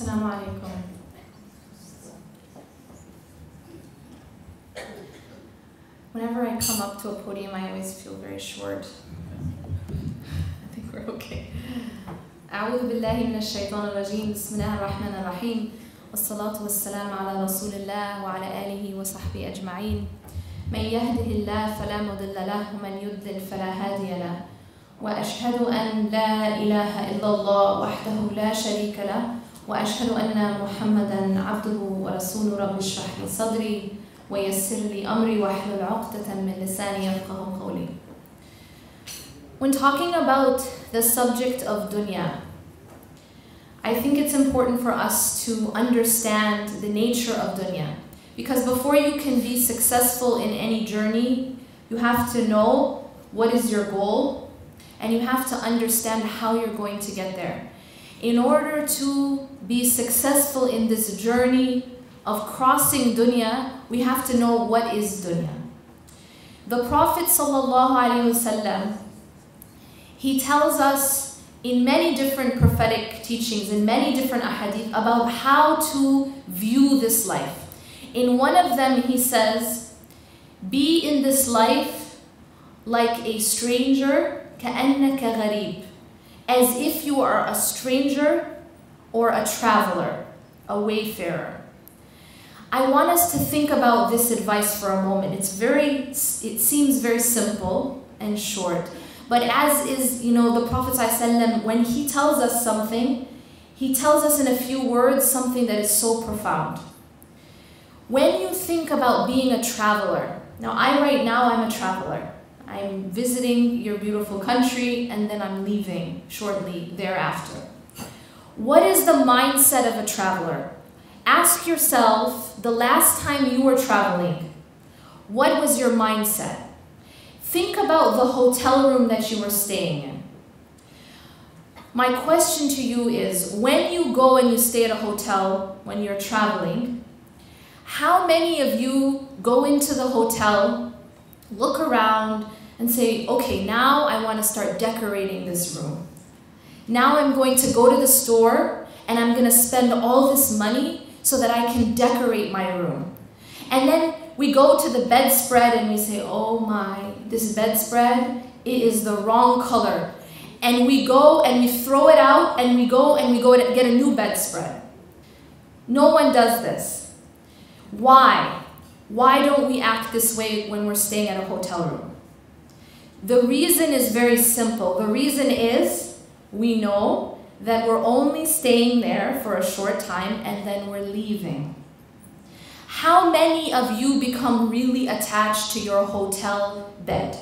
Assalamu alaikum. Whenever I come up to a podium, I always feel very short. I think we're okay. أعوذ بالله من الشيطان الرجيم. بسم الله الرحمن الرحيم. والصلاة والسلام على رسول الله وعلى آله وصحبه أجمعين. من يهده الله فلا مضل له ومن يضلل فلا هادي له. وأشهد أن لا إله إلا الله وحده لا شريك له وأشهد أن محمدا عبده ورسوله. رب اشرح لي صدري ويسر لي أمري واحلل عقدة من لساني يفقهوا قولي. When talking about the subject of dunya, I think it's important for us to understand the nature of dunya. Because before you can be successful in any journey, you have to know what is your goal, and you have to understand how you're going to get there. In order to be successful in this journey of crossing dunya, we have to know what is dunya. The Prophet ﷺ, he tells us in many different prophetic teachings, in many different ahadith, about how to view this life. In one of them he says, be in this life like a stranger, كَأَنَّكَ غَرِيب, as if you are a stranger or a traveler, a wayfarer. I want us to think about this advice for a moment. It seems very simple and short, but as is, the Prophet ﷺ, when he tells us something, he tells us in a few words something that is so profound. When you think about being a traveler, now right now I'm a traveler. I'm visiting your beautiful country and then I'm leaving shortly thereafter. What is the mindset of a traveler? Ask yourself, the last time you were traveling, what was your mindset? Think about the hotel room that you were staying in. My question to you is, when you go and you stay at a hotel when you're traveling, how many of you go into the hotel, look around, and say, okay, now I want to start decorating this room. Now I'm going to go to the store and I'm going to spend all this money so that I can decorate my room. And then we go to the bedspread and we say, oh my, this bedspread, it is the wrong color. And we go and we throw it out and we go to get a new bedspread. No one does this. Why? Why don't we act this way when we're staying at a hotel room? The reason is very simple. The reason is we know that we're only staying there for a short time and then we're leaving. How many of you become really attached to your hotel bed?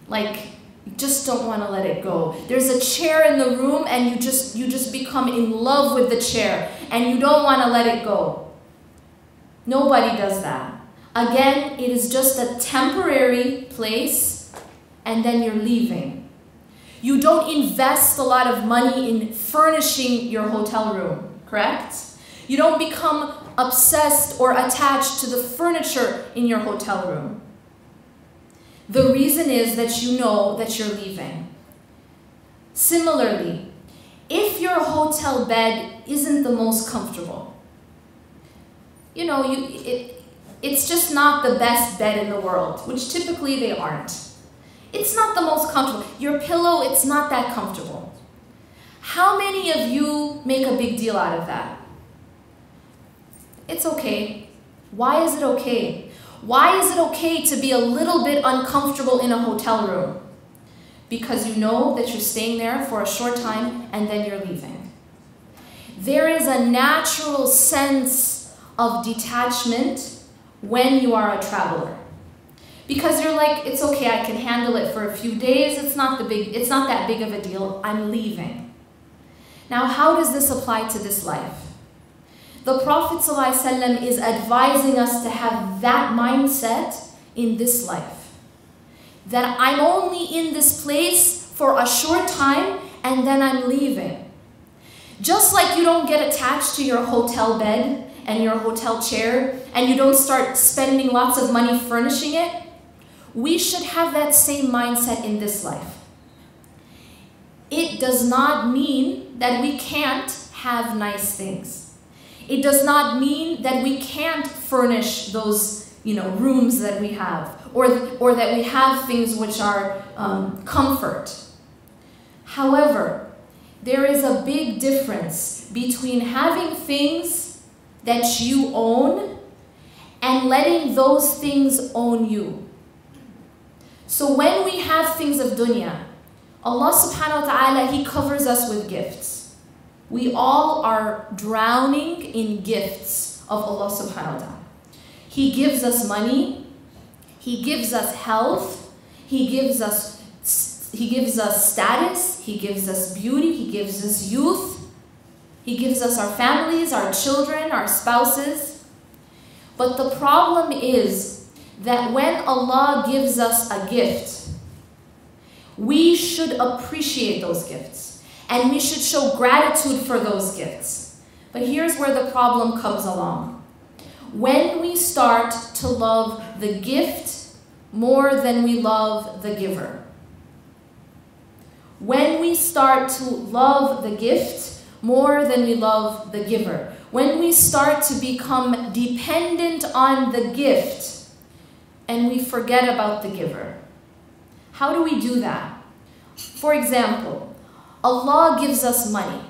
Like, you just don't want to let it go. There's a chair in the room and you just become in love with the chair and you don't want to let it go. Nobody does that. Again, it is just a temporary place and then you're leaving. You don't invest a lot of money in furnishing your hotel room, correct? You don't become obsessed or attached to the furniture in your hotel room. The reason is that you know that you're leaving. Similarly, if your hotel bed isn't the most comfortable, it's just not the best bed in the world, which typically they aren't. It's not the most comfortable. Your pillow, it's not that comfortable. How many of you make a big deal out of that? It's okay. Why is it okay? Why is it okay to be a little bit uncomfortable in a hotel room? Because you know that you're staying there for a short time and then you're leaving. There is a natural sense of detachment when you are a traveler. Because you're like, it's okay, I can handle it for a few days, it's not that big of a deal, I'm leaving. Now, how does this apply to this life? The Prophet ﷺ is advising us to have that mindset in this life. That I'm only in this place for a short time and then I'm leaving. Just like you don't get attached to your hotel bed and your hotel chair, and you don't start spending lots of money furnishing it, we should have that same mindset in this life. It does not mean that we can't have nice things. It does not mean that we can't furnish those, rooms that we have, or that we have things which are comfort. However, there is a big difference between having things that you own and letting those things own you. So when we have things of dunya, Allah subhanahu wa ta'ala, He covers us with gifts. We all are drowning in gifts of Allah subhanahu wa ta'ala. He gives us money, He gives us health, He gives us status, He gives us beauty, He gives us youth, He gives us our families, our children, our spouses. But the problem is that when Allah gives us a gift, we should appreciate those gifts and we should show gratitude for those gifts. But here's where the problem comes along. When we start to love the gift more than we love the giver. When we start to love the gift more than we love the giver. When we start to become dependent on the gift and we forget about the giver. How do we do that? For example, Allah gives us money.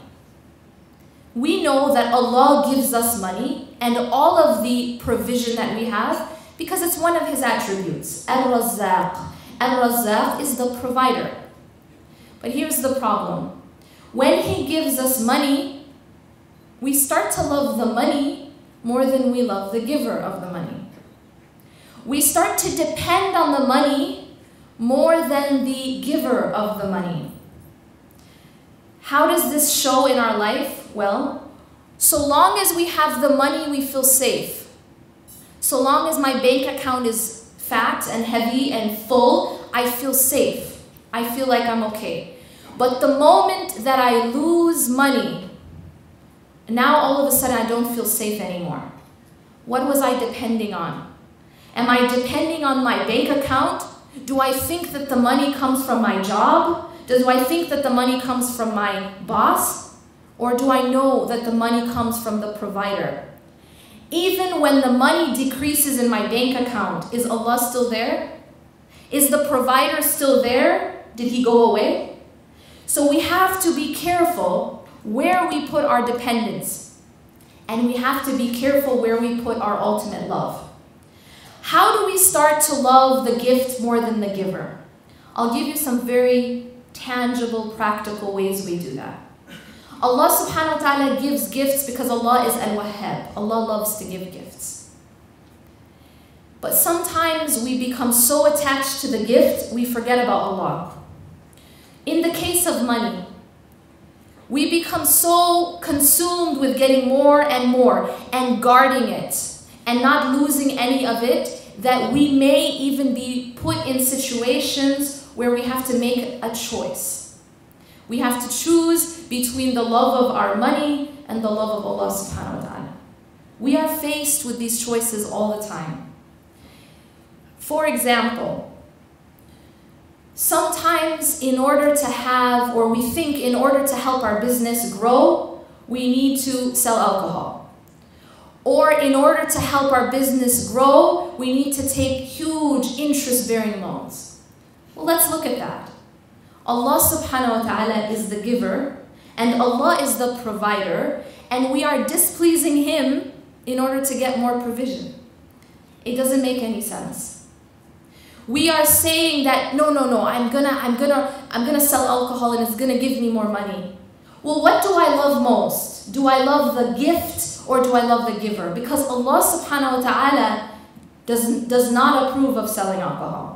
We know that Allah gives us money and all of the provision that we have because it's one of His attributes. Al-Razzaq. Al-Razzaq is the provider. But here's the problem. When He gives us money, we start to love the money more than we love the giver of the money. We start to depend on the money more than the giver of the money. How does this show in our life? Well, so long as we have the money, we feel safe. So long as my bank account is fat and heavy and full, I feel safe. I feel like I'm okay. But the moment that I lose money, now all of a sudden I don't feel safe anymore. What was I depending on? Am I depending on my bank account? Do I think that the money comes from my job? Do I think that the money comes from my boss? Or do I know that the money comes from the provider? Even when the money decreases in my bank account, is Allah still there? Is the provider still there? Did He go away? So we have to be careful where we put our dependence. And we have to be careful where we put our ultimate love. How do we start to love the gift more than the giver? I'll give you some very tangible, practical ways we do that. Allah subhanahu wa ta'ala gives gifts because Allah is Al-Wahhab. Allah loves to give gifts. But sometimes we become so attached to the gift, we forget about Allah. In the case of money, we become so consumed with getting more and guarding it and not losing any of it that we may even be put in situations where we have to make a choice. We have to choose between the love of our money and the love of Allah subhanahu wa ta'ala. We are faced with these choices all the time. For example, sometimes in order to have, or we think in order to help our business grow, we need to sell alcohol. Or in order to help our business grow, we need to take huge interest-bearing loans. Well, let's look at that. Allah subhanahu wa ta'ala is the giver, and Allah is the provider, and we are displeasing Him in order to get more provision. It doesn't make any sense. We are saying that, no, I'm gonna sell alcohol and it's gonna give me more money. Well, what do I love most? Do I love the gift or do I love the giver? Because Allah subhanahu wa ta'ala does not approve of selling alcohol.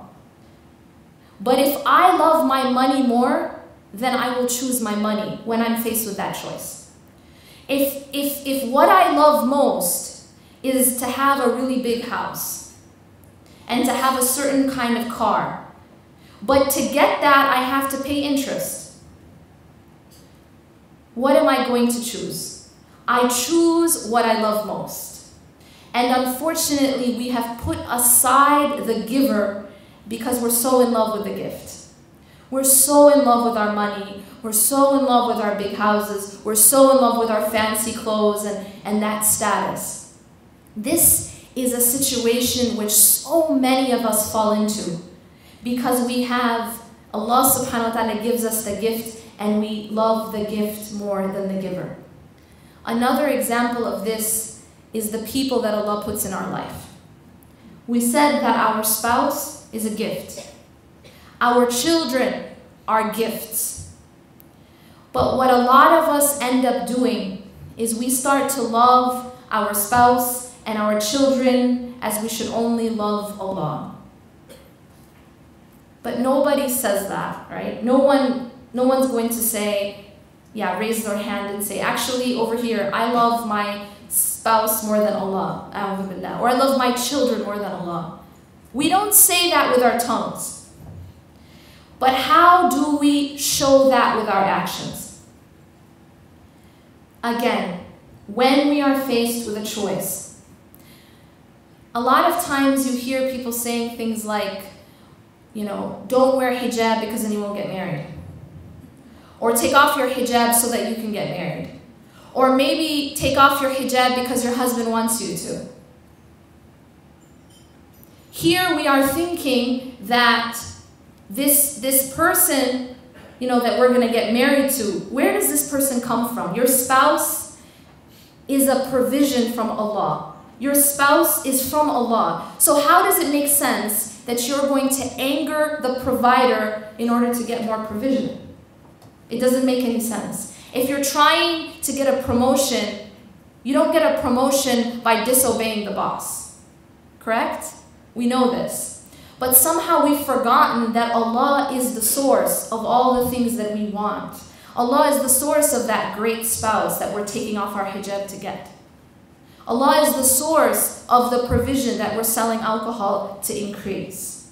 But if I love my money more, then I will choose my money when I'm faced with that choice. If what I love most is to have a really big house and to have a certain kind of car, but to get that I have to pay interest, what am I going to choose? I choose what I love most. And unfortunately, we have put aside the giver because we're so in love with the gift. We're so in love with our money. We're so in love with our big houses. We're so in love with our fancy clothes and that status. This is a situation which so many of us fall into because we have Allah subhanahu wa ta'ala gives us the gift and we love the gift more than the giver. Another example of this is the people that Allah puts in our life. We said that our spouse is a gift. Our children are gifts. But what a lot of us end up doing is we start to love our spouse and our children as we should only love Allah. But nobody says that, right? No one's going to say, yeah, raise their hand and say, actually over here, I love my spouse more than Allah, or I love my children more than Allah. We don't say that with our tongues. But how do we show that with our actions? Again, when we are faced with a choice, a lot of times you hear people saying things like, don't wear hijab because then you won't get married. Or take off your hijab so that you can get married. Or maybe take off your hijab because your husband wants you to. Here we are thinking that this person, that we're going to get married to, where does this person come from? Your spouse is a provision from Allah. Your spouse is from Allah. So how does it make sense that you're going to anger the provider in order to get more provision? It doesn't make any sense. If you're trying to get a promotion, you don't get a promotion by disobeying the boss. Correct? We know this. But somehow we've forgotten that Allah is the source of all the things that we want. Allah is the source of that great spouse that we're taking off our hijab to get. Allah is the source of the provision that we're selling alcohol to increase.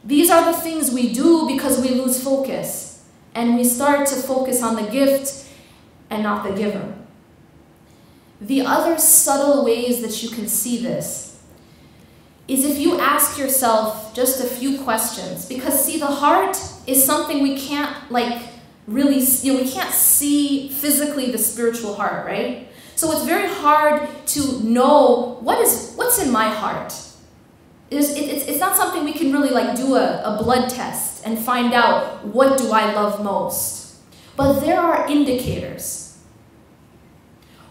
These are the things we do because we lose focus. And we start to focus on the gift and not the giver. The other subtle ways that you can see this is if you ask yourself just a few questions. Because see, the heart is something we can't really, we can't see physically the spiritual heart, right? So it's very hard to know what's in my heart. It's not something we can really do a blood test and find out what do I love most. But there are indicators.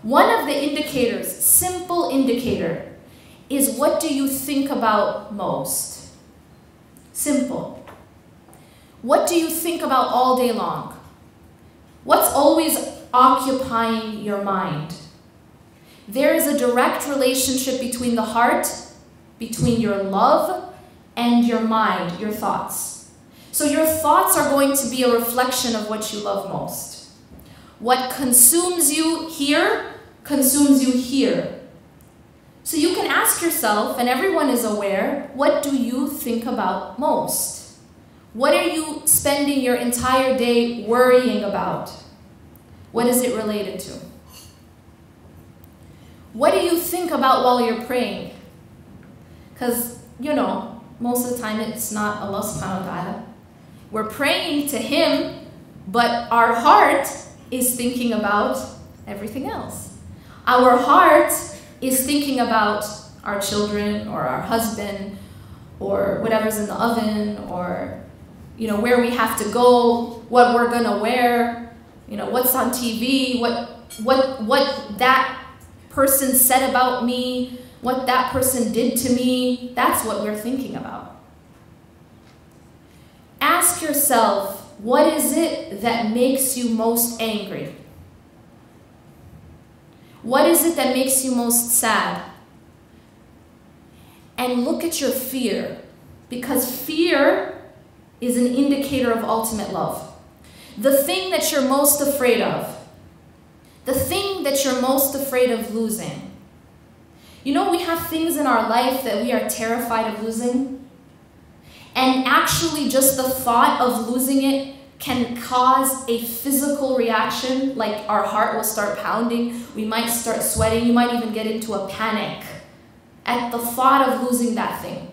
One of the indicators, simple indicator, is what do you think about most? Simple. What do you think about all day long? What's always occupying your mind? There is a direct relationship between the heart, between your love and your mind, your thoughts. So your thoughts are going to be a reflection of what you love most. What consumes you here, consumes you here. So you can ask yourself, and everyone is aware, what do you think about most? What are you spending your entire day worrying about? What is it related to? What do you think about while you're praying? Because, most of the time it's not Allah subhanahu wa ta'ala. We're praying to Him, but our heart is thinking about everything else. Our heart is thinking about our children or our husband or whatever's in the oven or, where we have to go, what we're going to wear, what's on TV, what that person said about me, what that person did to me. That's what we're thinking about. Ask yourself, what is it that makes you most angry? What is it that makes you most sad? And look at your fear, because fear is an indicator of ultimate love. The thing that you're most afraid of, the thing that you're most afraid of losing. We have things in our life that we are terrified of losing. And actually just the thought of losing it can cause a physical reaction, like our heart will start pounding, we might start sweating, you might even get into a panic at the thought of losing that thing.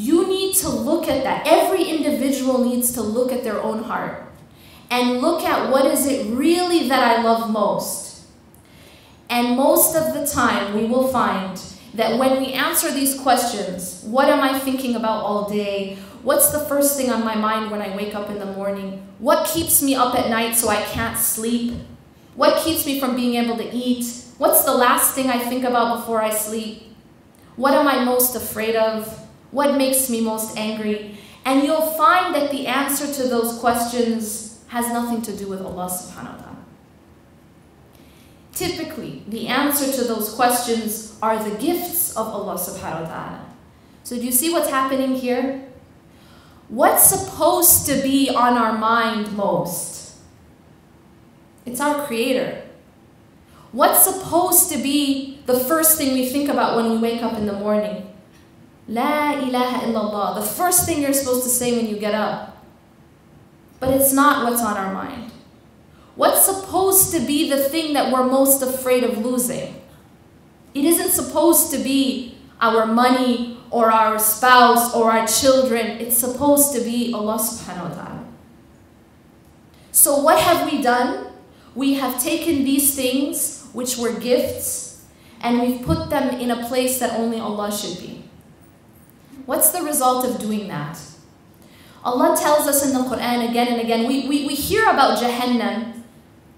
You need to look at that. Every individual needs to look at their own heart and look at what is it really that I love most. And most of the time we will find that when we answer these questions, what am I thinking about all day? What's the first thing on my mind when I wake up in the morning? What keeps me up at night so I can't sleep? What keeps me from being able to eat? What's the last thing I think about before I sleep? What am I most afraid of? What makes me most angry? And you'll find that the answer to those questions has nothing to do with Allah subhanahu wa ta'ala. Typically, the answer to those questions are the gifts of Allah subhanahu wa ta'ala. So do you see what's happening here? What's supposed to be on our mind most? It's our Creator. What's supposed to be the first thing we think about when we wake up in the morning? La ilaha illallah, the first thing you're supposed to say when you get up. But it's not what's on our mind. What's supposed to be the thing that we're most afraid of losing? It isn't supposed to be our money or our spouse or our children. It's supposed to be Allah subhanahu wa ta'ala. So what have we done? We have taken these things, which were gifts, and we've put them in a place that only Allah should be. What's the result of doing that? Allah tells us in the Qur'an again and again, we hear about Jahannam.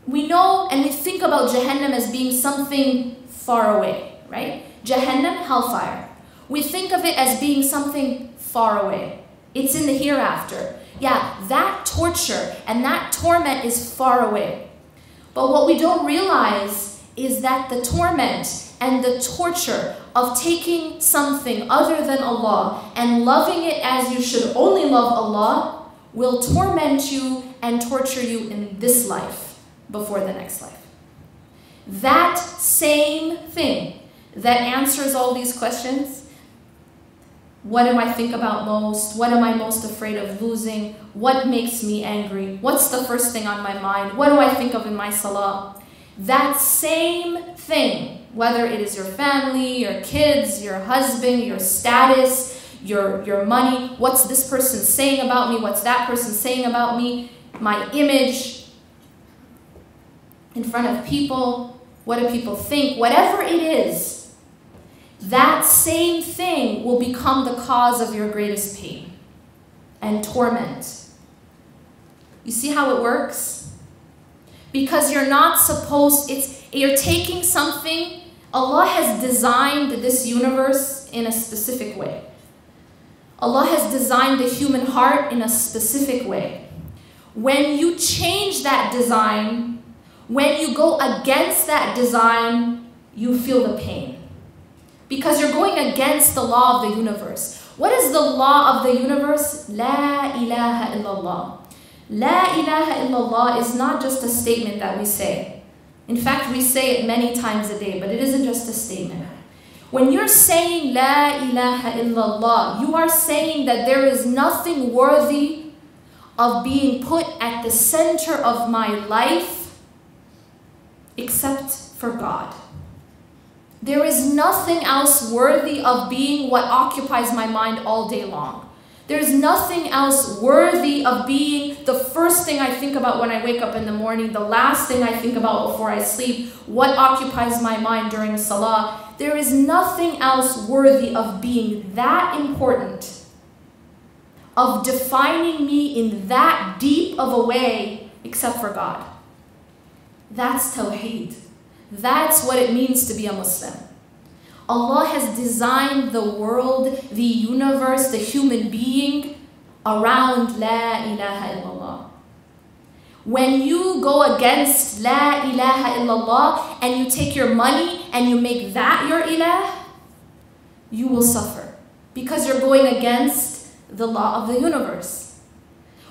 We know and we think about Jahannam as being something far away, right? Jahannam, hellfire. We think of it as being something far away. It's in the hereafter. Yeah, that torture and that torment is far away. But what we don't realize is that the torment and the torture of taking something other than Allah and loving it as you should only love Allah will torment you and torture you in this life before the next life. That same thing that answers all these questions, what do I think about most? What am I most afraid of losing? What makes me angry? What's the first thing on my mind? What do I think of in my salah? That same thing, whether it is your family, your kids, your husband, your status, your money, what's this person saying about me? What's that person saying about me? My image in front of people, what do people think? Whatever it is, that same thing will become the cause of your greatest pain and torment. You see how it works? Because you're not supposed, you're taking something, Allah has designed this universe in a specific way. Allah has designed the human heart in a specific way. When you change that design, when you go against that design, you feel the pain. Because you're going against the law of the universe. What is the law of the universe? La ilaha illallah. La ilaha illallah is not just a statement that we say. In fact, we say it many times a day, but it isn't just a statement. When you're saying La ilaha illallah, you are saying that there is nothing worthy of being put at the center of my life except for God. There is nothing else worthy of being what occupies my mind all day long. There's nothing else worthy of being the first thing I think about when I wake up in the morning, the last thing I think about before I sleep, what occupies my mind during salah. There is nothing else worthy of being that important, of defining me in that deep of a way, except for God. That's Tawheed. That's what it means to be a Muslim. Allah has designed the world, the universe, the human being around La ilaha illallah. When you go against La ilaha illallah and you take your money and you make that your ilah, you will suffer because you're going against the law of the universe.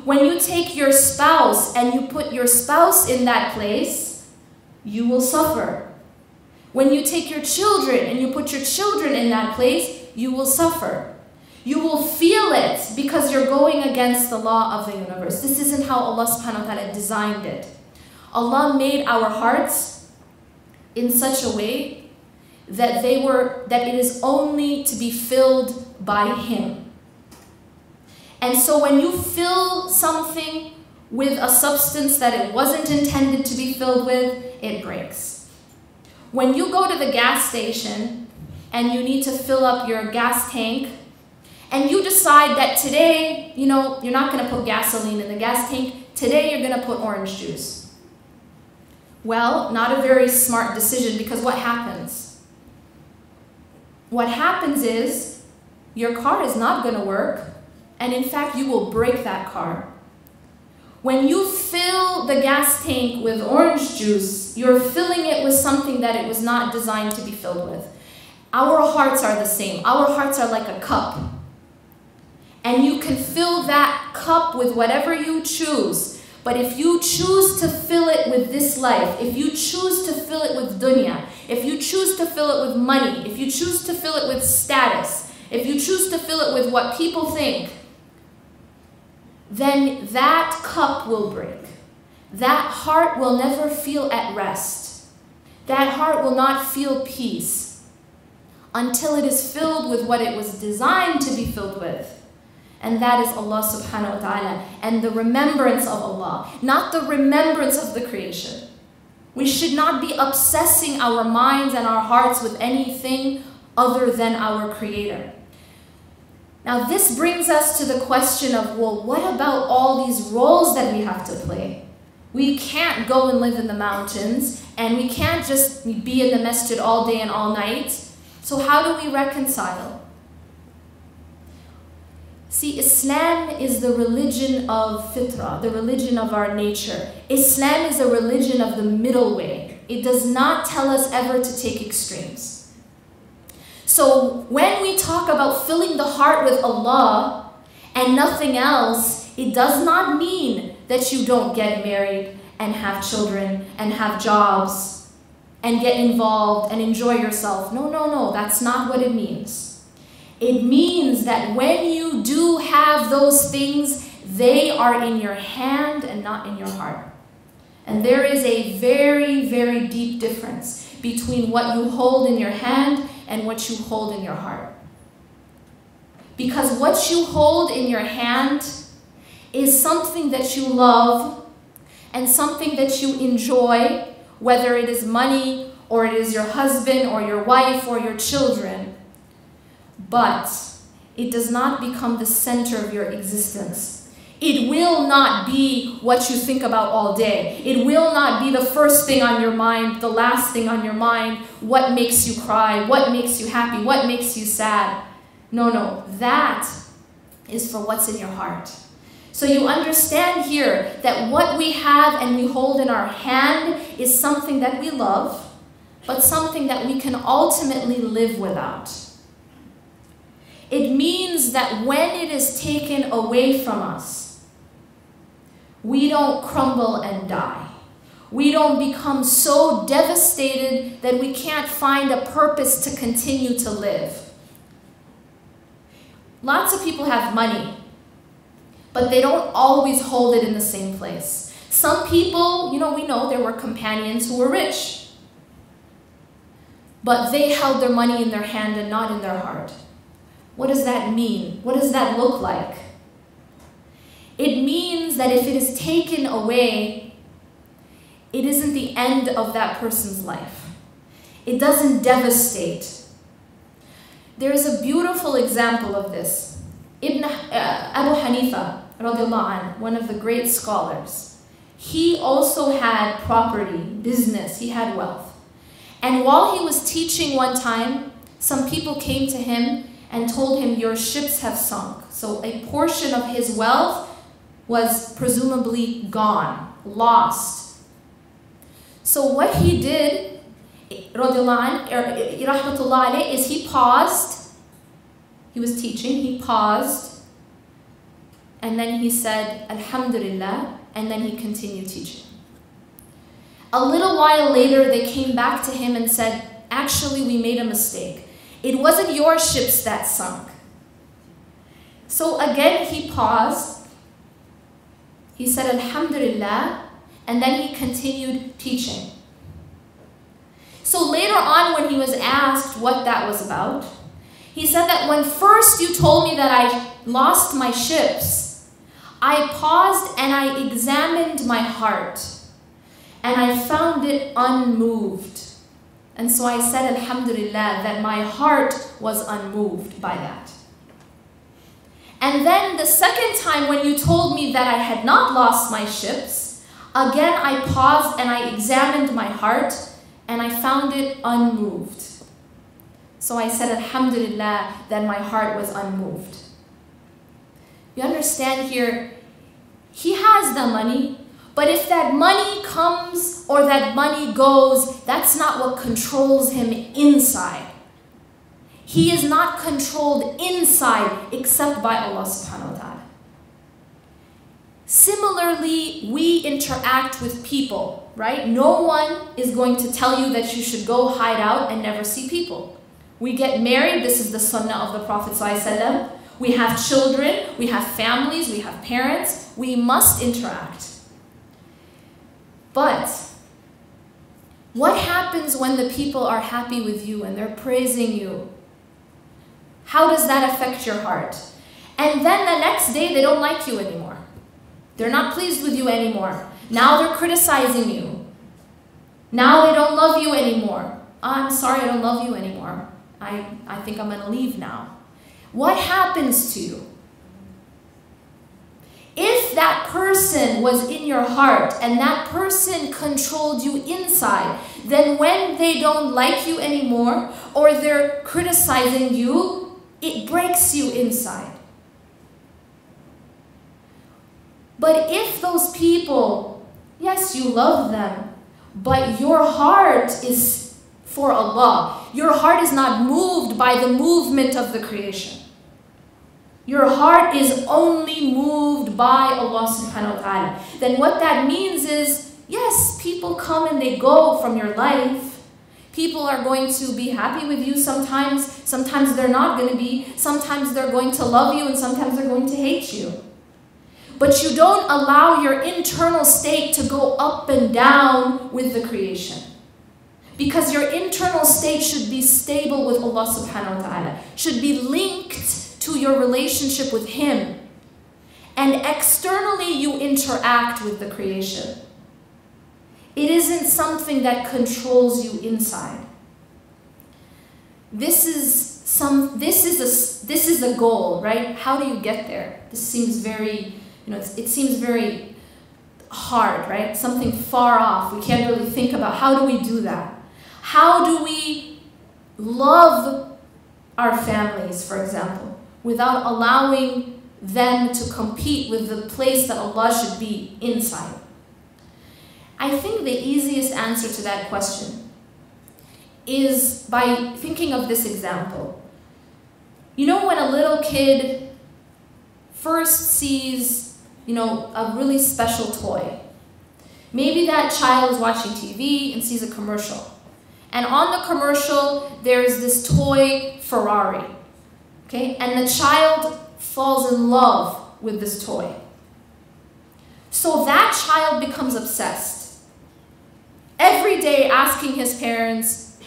When you take your spouse and you put your spouse in that place, you will suffer. When you take your children and you put your children in that place, you will suffer. You will feel it because you're going against the law of the universe. This isn't how Allah subhanahu wa ta'ala designed it. Allah made our hearts in such a way that it is only to be filled by Him. And so when you fill something with a substance that it wasn't intended to be filled with, it breaks. When you go to the gas station and you need to fill up your gas tank, and you decide that today, you're not going to put gasoline in the gas tank, today you're going to put orange juice. Well, not a very smart decision, because what happens? What happens is your car is not going to work, and in fact, you will break that car. When you fill the gas tank with orange juice, you're filling it with something that it was not designed to be filled with. Our hearts are the same. Our hearts are like a cup. And you can fill that cup with whatever you choose. But if you choose to fill it with this life, if you choose to fill it with dunya, if you choose to fill it with money, if you choose to fill it with status, if you choose to fill it with what people think, then that cup will break. That heart will never feel at rest. That heart will not feel peace until it is filled with what it was designed to be filled with. And that is Allah subhanahu wa ta'ala, and the remembrance of Allah, not the remembrance of the creation. We should not be obsessing our minds and our hearts with anything other than our Creator. Now this brings us to the question of, well, what about all these roles that we have to play? We can't go and live in the mountains, and we can't just be in the masjid all day and all night. So how do we reconcile? See, Islam is the religion of fitrah, the religion of our nature. Islam is a religion of the middle way. It does not tell us ever to take extremes. So when we talk about filling the heart with Allah and nothing else, it does not mean that you don't get married and have children and have jobs and get involved and enjoy yourself. No, no, no, that's not what it means. It means that when you do have those things, they are in your hand and not in your heart. And there is a very, very deep difference between what you hold in your hand and what you hold in your heart. Because what you hold in your hand is something that you love and something that you enjoy, whether it is money or it is your husband or your wife or your children. But it does not become the center of your existence. It will not be what you think about all day. It will not be the first thing on your mind, the last thing on your mind, what makes you cry, what makes you happy, what makes you sad. No, no, that is for what's in your heart. So you understand here that what we have and we hold in our hand is something that we love, but something that we can ultimately live without. It means that when it is taken away from us, we don't crumble and die. We don't become so devastated that we can't find a purpose to continue to live. Lots of people have money, but they don't always hold it in the same place. Some people, we know there were companions who were rich, but they held their money in their hand and not in their heart. What does that mean? What does that look like? It means that if it is taken away, it isn't the end of that person's life. It doesn't devastate. There is a beautiful example of this. Abu Hanifa, radiallahu anh, one of the great scholars, he also had property, business, he had wealth. And while he was teaching one time, some people came to him and told him, your ships have sunk. So a portion of his wealth was presumably gone, lost. So what he did, rahmatullah alayh, is he paused. He was teaching, he paused, and then he said, Alhamdulillah, and then he continued teaching. A little while later, they came back to him and said, actually, we made a mistake. It wasn't your ships that sunk. So again, he paused. He said, Alhamdulillah, and then he continued teaching. So later on, when he was asked what that was about, he said that when first you told me that I lost my ships, I paused and I examined my heart, and I found it unmoved. And so I said, Alhamdulillah, that my heart was unmoved by that. And then the second time when you told me that I had not lost my ships, again I paused and I examined my heart, and I found it unmoved. So I said, Alhamdulillah, that my heart was unmoved. You understand here, he has the money, but if that money comes or that money goes, that's not what controls him inside. He is not controlled inside except by Allah subhanahu wa ta'ala. Similarly, we interact with people, right? No one is going to tell you that you should go hide out and never see people. We get married, this is the sunnah of the Prophet ﷺ. We have children, we have families, we have parents. We must interact. But what happens when the people are happy with you and they're praising you? How does that affect your heart? And then the next day they don't like you anymore. They're not pleased with you anymore. Now they're criticizing you. Now they don't love you anymore. I'm sorry, I don't love you anymore. I think I'm gonna leave now. What happens to you? If that person was in your heart and that person controlled you inside, then when they don't like you anymore or they're criticizing you, it breaks you inside. But if those people, yes, you love them, but your heart is for Allah, your heart is not moved by the movement of the creation. Your heart is only moved by Allah subhanahu wa ta'ala. Then what that means is, yes, people come and they go from your life. People are going to be happy with you sometimes. Sometimes they're not going to be. Sometimes they're going to love you and sometimes they're going to hate you. But you don't allow your internal state to go up and down with the creation. Because your internal state should be stable with Allah subhanahu wa ta'ala. Should be linked to your relationship with Him. And externally you interact with the creation. It isn't something that controls you inside. This is the goal, right? How do you get there? This seems very, it seems very hard, right? Something far off. We can't really think about how do we do that? How do we love our families, for example, without allowing them to compete with the place that Allah should be inside? I think the easiest answer to that question is by thinking of this example. You know when a little kid first sees, a really special toy. Maybe that child is watching TV and sees a commercial. And on the commercial, there's this toy Ferrari. Okay? And the child falls in love with this toy. So that child becomes obsessed. Every day asking his parents,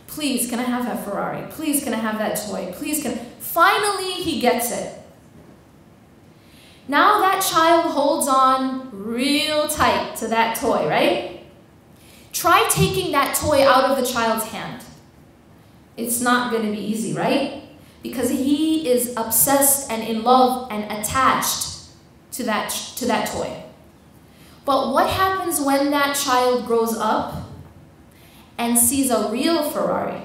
please, can I have that Ferrari? Please, can I have that toy? Please, can I? Finally, he gets it. Now that child holds on real tight to that toy, right? Try taking that toy out of the child's hand. It's not going to be easy, right? Because he is obsessed and in love and attached to that toy. But what happens when that child grows up and sees a real Ferrari?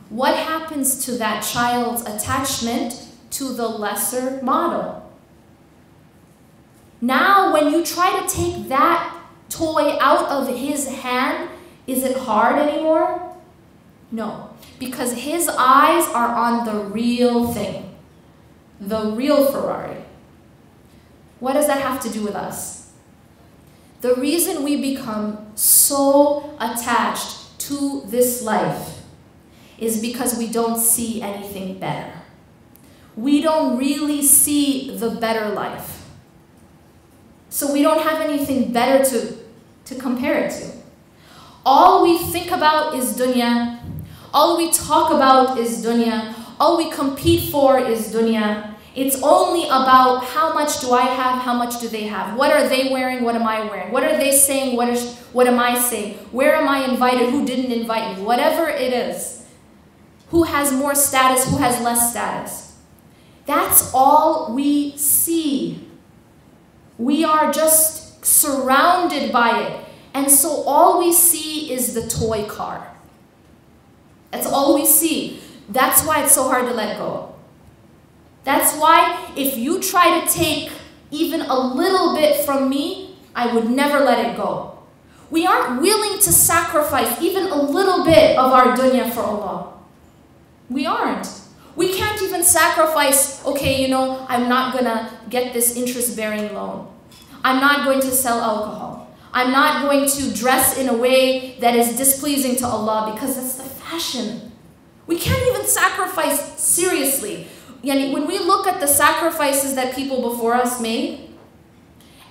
What happens to that child's attachment to the lesser model? Now, when you try to take that toy out of his hand, is it hard anymore? No, because his eyes are on the real thing, the real Ferrari. What does that have to do with us? The reason we become so attached to this life is because we don't see anything better. We don't really see the better life. So we don't have anything better to compare it to. All we think about is dunya. All we talk about is dunya. all we compete for is dunya. It's only about how much do I have, how much do they have? What are they wearing, what am I wearing? What are they saying, what am I saying? Where am I invited, who didn't invite me? Whatever it is. Who has more status, who has less status? That's all we see. We are just surrounded by it. And so all we see is the toy car. That's all we see. That's why it's so hard to let go. That's why if you try to take even a little bit from me, I would never let it go. We aren't willing to sacrifice even a little bit of our dunya for Allah. We aren't. We can't even sacrifice, okay, you know, I'm not going to get this interest-bearing loan. I'm not going to sell alcohol. I'm not going to dress in a way that is displeasing to Allah because that's the fashion. We can't even sacrifice seriously. When we look at the sacrifices that people before us made,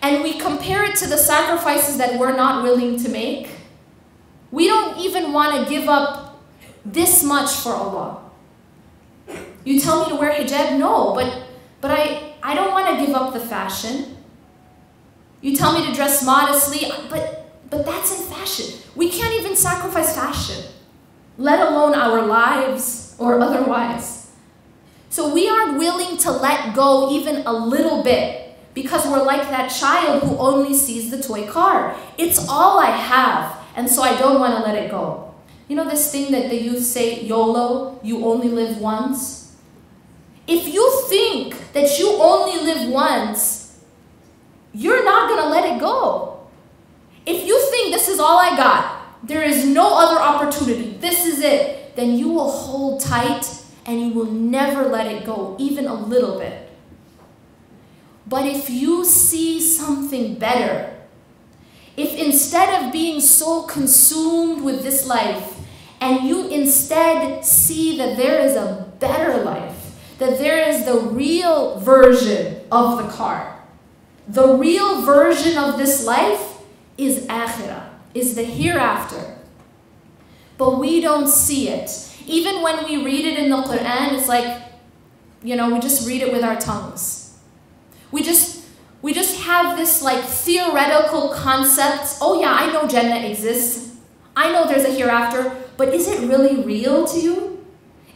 and we compare it to the sacrifices that we're not willing to make, we don't even want to give up this much for Allah. You tell me to wear hijab? No, but I don't want to give up the fashion. You tell me to dress modestly, but that's in fashion. We can't even sacrifice fashion, let alone our lives or otherwise. So we aren't willing to let go even a little bit because we're like that child who only sees the toy car. It's all I have, and so I don't want to let it go. You know this thing that the youth say, YOLO, you only live once? If you think that you only live once, you're not going to let it go. If you think this is all I got, there is no other opportunity, this is it, then you will hold tight and you will never let it go, even a little bit. But if you see something better, if instead of being so consumed with this life, and you instead see that there is a better life, that there is the real version of the car, the real version of this life is akhirah, is the hereafter. But we don't see it. Even when we read it in the Qur'an, it's like, you know, we just read it with our tongues. We just have this like theoretical concept. Oh yeah, I know Jannah exists. I know there's a hereafter, but is it really real to you?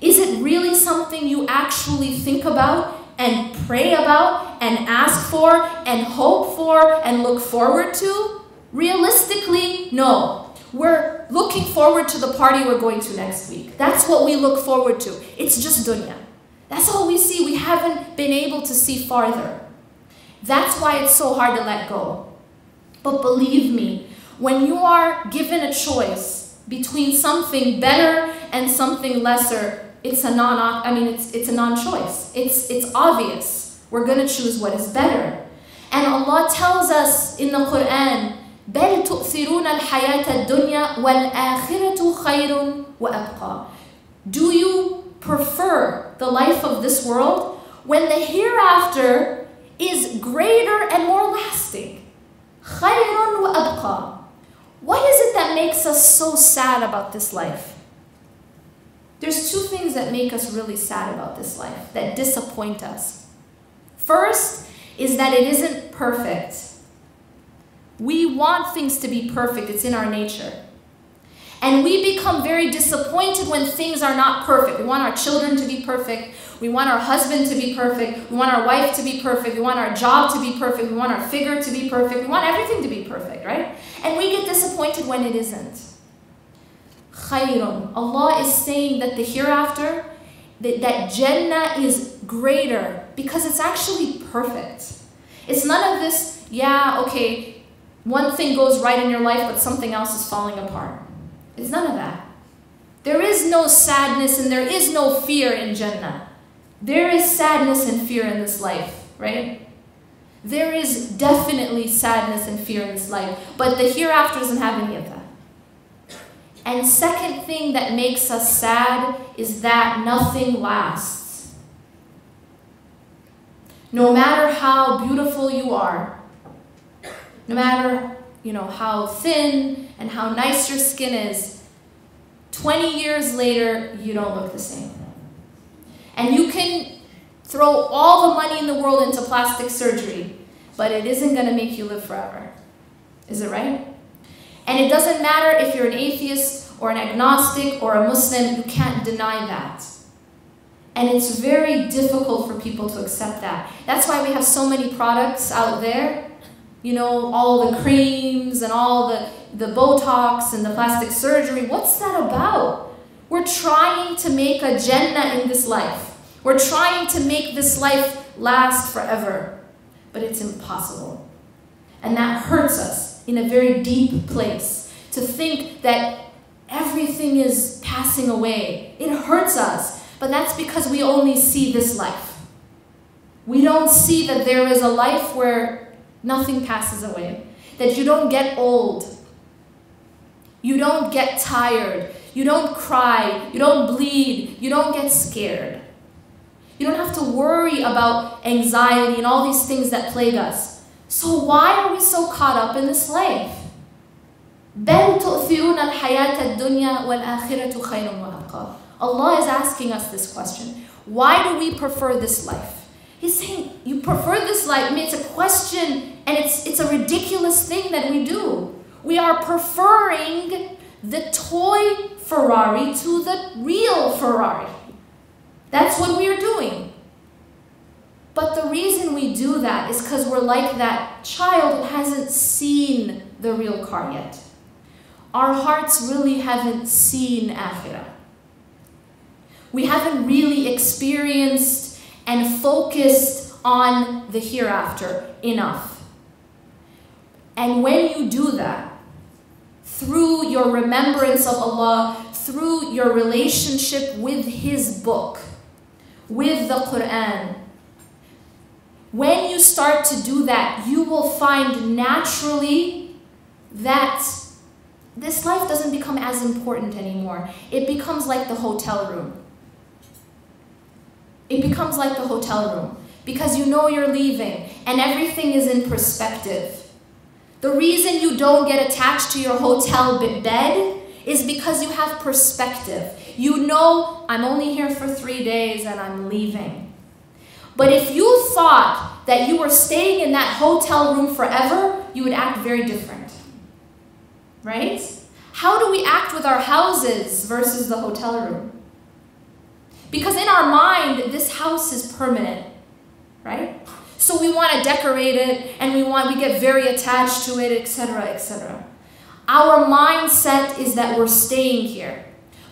Is it really something you actually think about and pray about and ask for and hope for and look forward to? Realistically, no. We're looking forward to the party we're going to next week. That's what we look forward to. It's just dunya. That's all we see. We haven't been able to see farther. That's why it's so hard to let go. But believe me, when you are given a choice between something better and something lesser, it's a non-choice. It's obvious. We're going to choose what is better. And Allah tells us in the Qur'an, بَلْ تُؤْثِرُونَ الْحَيَاةَ الدُّنْيَا وَالْآخِرَةُ خَيْرٌ وَأَبْقَى. Do you prefer the life of this world when the hereafter is greater and more lasting? خَيْرٌ وَأَبْقَى. What is it that makes us so sad about this life? There's two things that make us really sad about this life, that disappoint us. First is that it isn't perfect. We want things to be perfect. It's in our nature. And we become very disappointed when things are not perfect. We want our children to be perfect. We want our husband to be perfect. We want our wife to be perfect. We want our job to be perfect. We want our figure to be perfect. We want everything to be perfect, right? And we get disappointed when it isn't. Khayrun. Allah is saying that the hereafter, that Jannah is greater because it's actually perfect. It's none of this, yeah, okay, one thing goes right in your life, but something else is falling apart. It's none of that. There is no sadness and there is no fear in Jannah. There is sadness and fear in this life, right? There is definitely sadness and fear in this life, but the hereafter doesn't have any of that. And second thing that makes us sad is that nothing lasts. No matter how beautiful you are, no matter, you know, how thin and how nice your skin is, 20 years later, you don't look the same. And you can throw all the money in the world into plastic surgery, but it isn't going to make you live forever. Is it right? And it doesn't matter if you're an atheist or an agnostic or a Muslim, you can't deny that. And it's very difficult for people to accept that. That's why we have so many products out there. You know, all the creams and all the Botox and the plastic surgery. What's that about? We're trying to make a Jannah in this life. We're trying to make this life last forever. But it's impossible. And that hurts us in a very deep place. To think that everything is passing away. It hurts us. But that's because we only see this life. We don't see that there is a life where nothing passes away. That you don't get old. You don't get tired. You don't cry. You don't bleed. You don't get scared. You don't have to worry about anxiety and all these things that plague us. So why are we so caught up in this life? بَلْ تُؤْثِرُونَ الْحَيَاةَ الدُّنْيَا وَالْآخِرَةُ خَيْرٌ وَأَبْقَى. Allah is asking us this question. Why do we prefer this life? He's saying, you prefer this life. I mean, it's a question, and it's a ridiculous thing that we do. We are preferring the toy Ferrari to the real Ferrari. That's what we are doing. But the reason we do that is because we're like that child who hasn't seen the real car yet. Our hearts really haven't seen Akhirah. We haven't really experienced and focused on the hereafter enough. And when you do that, through your remembrance of Allah, through your relationship with His book, with the Qur'an, when you start to do that, you will find naturally that this life doesn't become as important anymore. It becomes like the hotel room. It becomes like the hotel room because you know you're leaving and everything is in perspective. The reason you don't get attached to your hotel bed is because you have perspective. You know, I'm only here for 3 days and I'm leaving. But if you thought that you were staying in that hotel room forever, you would act very different. Right? How do we act with our houses versus the hotel room? Because in our mind, this house is permanent, right? So we want to decorate it and we get very attached to it, etc., etc. Our mindset is that we're staying here.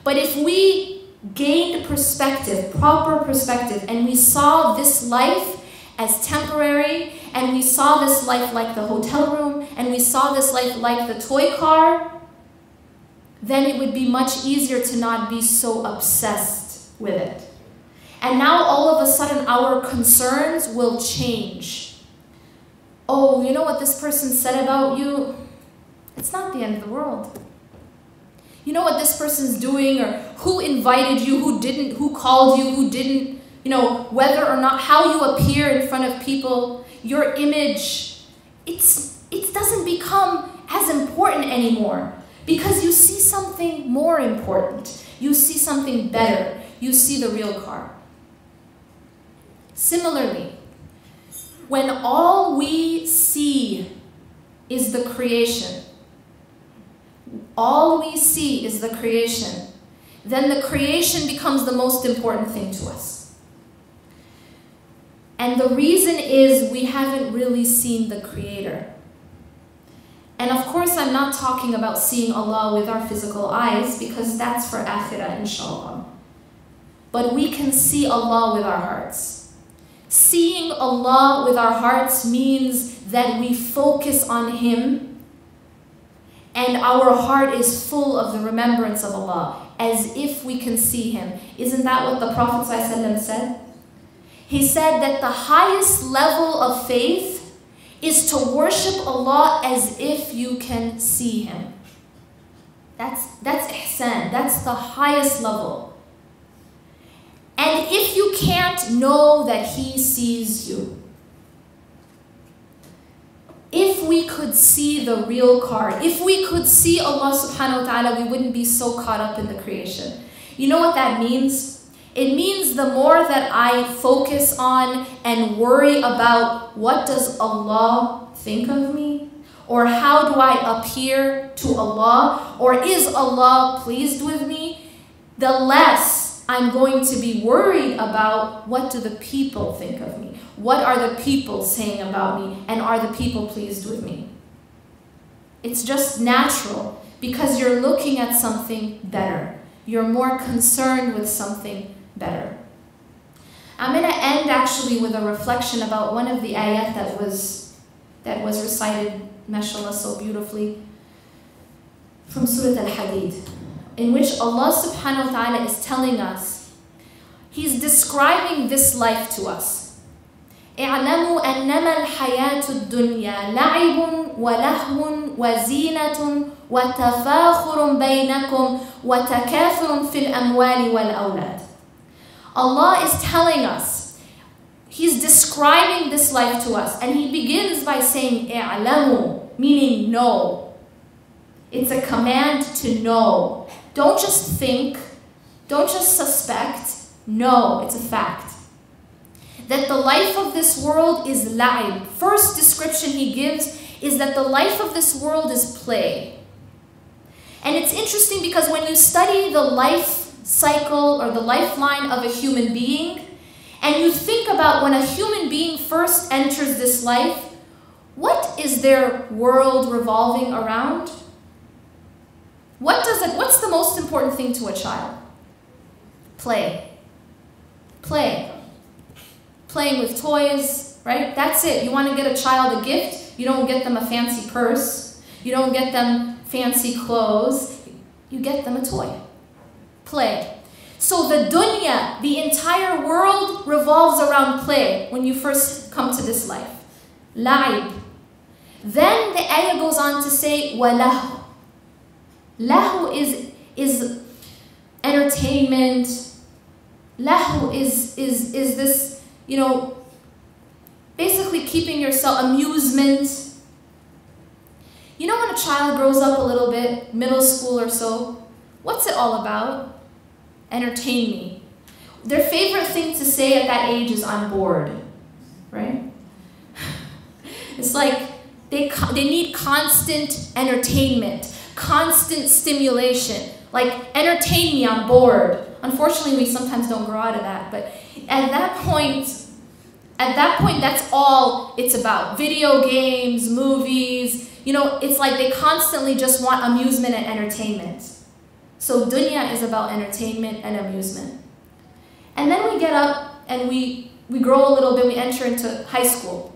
But if we gained perspective, proper perspective, and we saw this life as temporary, and we saw this life like the hotel room, and we saw this life like the toy car, then it would be much easier to not be so obsessed with it. And now all of a sudden our concerns will change. Oh, you know what this person said about you? It's not the end of the world. You know what this person's doing, or who invited you, who didn't, who called you, who didn't, you know, whether or not, how you appear in front of people, your image, it doesn't become as important anymore because you see something more important. You see something better. You see the real car. Similarly, when all we see is the creation, all we see is the creation, then the creation becomes the most important thing to us. And the reason is we haven't really seen the Creator. And of course, I'm not talking about seeing Allah with our physical eyes, because that's for Akhirah, inshallah. But we can see Allah with our hearts. Seeing Allah with our hearts means that we focus on Him and our heart is full of the remembrance of Allah, as if we can see Him. Isn't that what the Prophet ﷺ said? He said that the highest level of faith is to worship Allah as if you can see Him. That's ihsan. That's the highest level. And if you can't, know that He sees you. If we could see the real car, if we could see Allah subhanahu wa ta'ala, we wouldn't be so caught up in the creation. You know what that means? It means the more that I focus on and worry about what does Allah think of me, or how do I appear to Allah, or is Allah pleased with me, the less I'm going to be worried about what do the people think of me. What are the people saying about me, and are the people pleased with me? It's just natural because you're looking at something better. You're more concerned with something better. I'm going to end actually with a reflection about one of the ayat that was recited, mashallah, so beautifully, from Surah Al-Hadid, in which Allah subhanahu wa ta'ala is telling us, He's describing this life to us. اعلموا أنما الحياة الدنيا لعب ولهو وزينة وتفاخر بينكم وتكاثر في الأموال والأولاد. Allah is telling us, He's describing this life to us, and He begins by saying اعلموا, meaning know. It's a command to know. Don't just think, don't just suspect, know, it's a fact. That the life of this world is la'ib. First description He gives is that the life of this world is play. And it's interesting because when you study the life cycle or the lifeline of a human being, and you think about when a human being first enters this life, what is their world revolving around? What's the most important thing to a child? Play. Play. Playing with toys, right? That's it. You want to get a child a gift, you don't get them a fancy purse, you don't get them fancy clothes, you get them a toy. Play. So the dunya, the entire world, revolves around play when you first come to this life. La'ib. Then the ayah goes on to say, walahu. Lahu is entertainment. Lahu is this, you know, basically keeping yourself, amusement. You know when a child grows up a little bit, middle school or so, what's it all about? Entertain me. Their favorite thing to say at that age is, I'm bored, right? It's like they need constant entertainment, constant stimulation. Like, entertain me, I'm bored. Unfortunately, we sometimes don't grow out of that, but at that point, that's all it's about. Video games, movies, you know, it's like they constantly just want amusement and entertainment. So dunya is about entertainment and amusement. And then we get up and we grow a little bit, we enter into high school.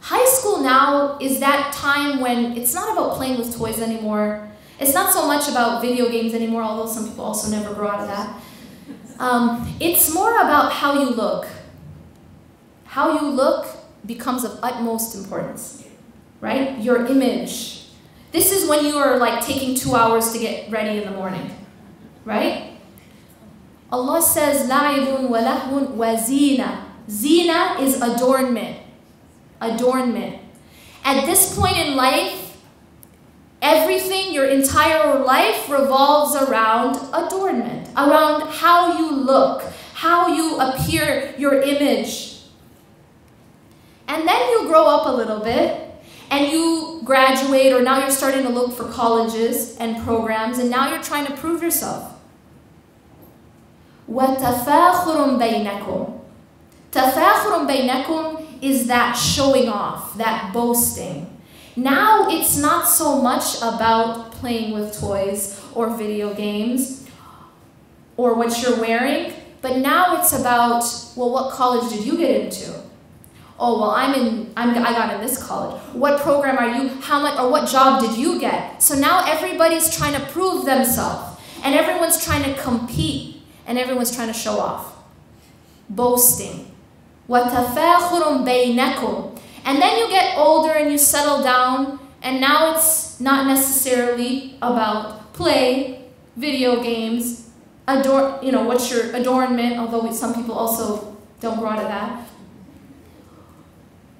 High school now is that time when it's not about playing with toys anymore. It's not so much about video games anymore, although some people also never grow out of that. It's more about how you look. How you look becomes of utmost importance, right? Your image. This is when you are like taking 2 hours to get ready in the morning, right? Allah says, لَعِبٌ وَلَهْوٌ وَزِينَةٌ. Zina is adornment. Adornment. At this point in life, everything, your entire life revolves around adornment, around how you look, how you appear, your image. And then you grow up a little bit, and you graduate, or now you're starting to look for colleges and programs, and now you're trying to prove yourself. وَتَفَاخُرٌ بَيْنَكُمْ. تَفَاخُرٌ بَيْنَكُمْ is that showing off, that boasting. Now it's not so much about playing with toys or video games or what you're wearing, but now it's about, well, what college did you get into? Oh, well, I got in this college. What program are you? How much, or what job did you get? So now everybody's trying to prove themselves, and everyone's trying to compete, and everyone's trying to show off. Boasting. وَتَفَاخُرٌ بَيْنَكُمْ. And then you get older and you settle down, and now it's not necessarily about play, video games, what's your adornment, although some people also don't grow out of that.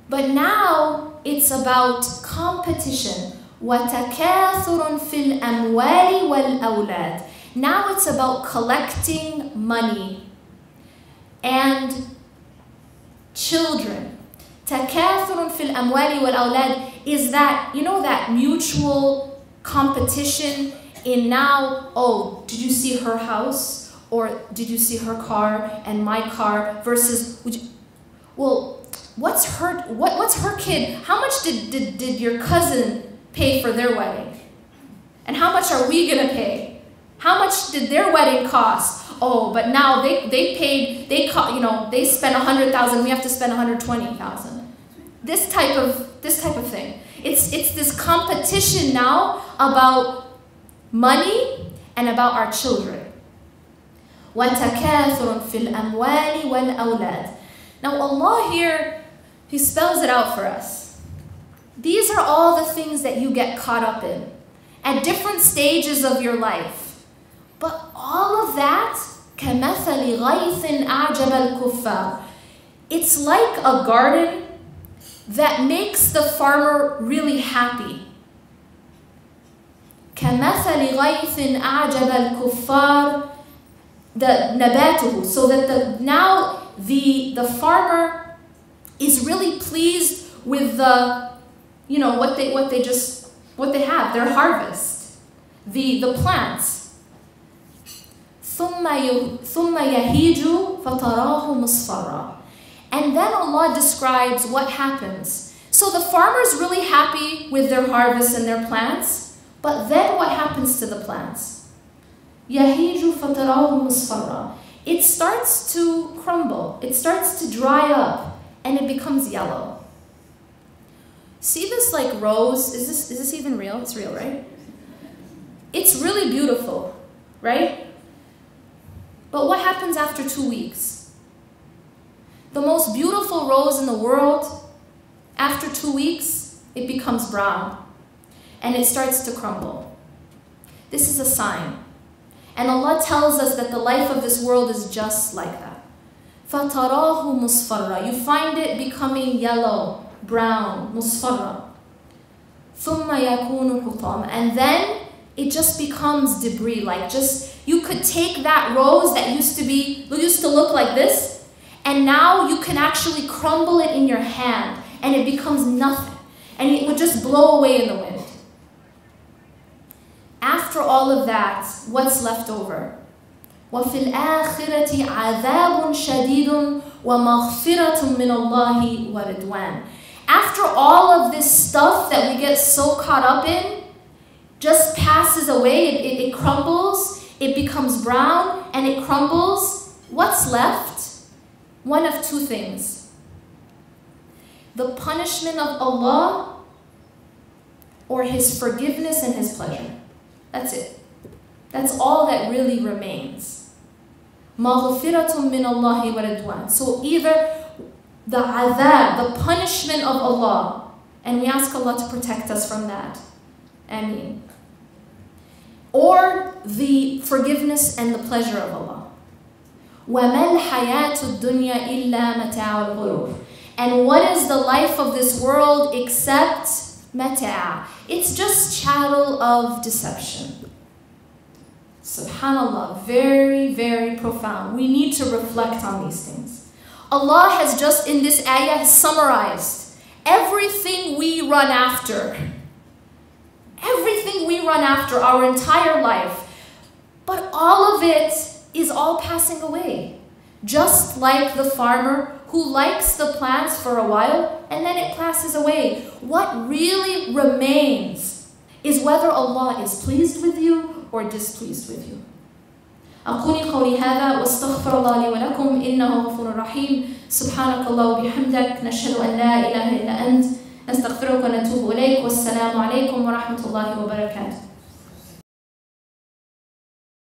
But now it's about competition. وَتَكَاثُرٌ فِي الْأَمْوَالِ وَالْأَوْلَادِ. Now it's about collecting money and children. تكاثر في الأموال والأولاد is that, you know, that mutual competition in now, oh, did you see her house? Or did you see her car and my car versus, well, what's her kid? How much did your cousin pay for their wedding? And how much are we gonna pay? How much did their wedding cost? Oh, but now they spent 100,000, we have to spend 120,000. This type of thing. It's this competition now about money and about our children. وَتَكَاثُرٌ فِي الْأَمْوَالِ وَالْأَوْلَادِ. Now Allah here, He spells it out for us. These are all the things that you get caught up in at different stages of your life. But all of that, كَمَثَلِ غَيْثٍ أَعْجَبَ الْكُفَّارِ. It's like a garden that makes the farmer really happy. كَمَثَلِ غَيْثٍ أَعْجَبَ الْكُفَّارِ نَبَاتُهُ. So that now the farmer is really pleased with the, you know, what they have, their harvest, the plants. ثُمَّ يَهِيجُ فَتَرَاهُ مُصْفَرًا. And then Allah describes what happens. So the farmer's really happy with their harvest and their plants, but then what happens to the plants? يَهِيجُ فَتَرَاهُ مُصْفَرًا. It starts to crumble, it starts to dry up, and it becomes yellow. See this like rose? Is this even real? It's real, right? It's really beautiful, right? But what happens after 2 weeks? The most beautiful rose in the world, after 2 weeks, it becomes brown and it starts to crumble. This is a sign. And Allah tells us that the life of this world is just like that. فَتَرَاهُ مُصْفَرًا. You find it becoming yellow, brown, مُصْفَرًا. ثُمَّ يَكُونُ حُطَامًا. And then it just becomes debris, like you could take that rose that used to look like this, and now you can actually crumble it in your hand, and it becomes nothing, and it would just blow away in the wind. After all of that, what's left over? وَفِي الْآخِرَةِ عَذَابٌ شَدِيدٌ وَمَغْفِرَةٌ مِّنَ اللَّهِ وَرِضْوَانٌ. After all of this stuff that we get so caught up in, just passes away, it crumbles, it becomes brown, and it crumbles. What's left? One of two things. The punishment of Allah or His forgiveness and His pleasure. That's it. That's all that really remains. مَغْفِرَةٌ مِّنَ اللَّهِ وَرِضْوَانٌ. So either the adhab, the punishment of Allah, and we ask Allah to protect us from that. Ameen. Or the forgiveness and the pleasure of Allah. وَمَا الْحَيَاةُ الدُّنْيَا إِلَّا مَتَاعُ الْغُرُورِ. And what is the life of this world except mata'? It's just chattel of deception. Subhanallah, very, very profound. We need to reflect on these things. Allah has just in this ayah summarized everything we run after. Everything we run after our entire life. But all of it is all passing away. Just like the farmer who likes the plants for a while and then it passes away. What really remains is whether Allah is pleased with you or displeased with you. أقول قولي هذا واستغفر الله لي ولكم إنه غفور رحيم. سبحانك الله وبحمدك نشهد أن لا إله إلا أنت نستغفرك ونتوب إليك والسلام عليكم ورحمة الله وبركاته.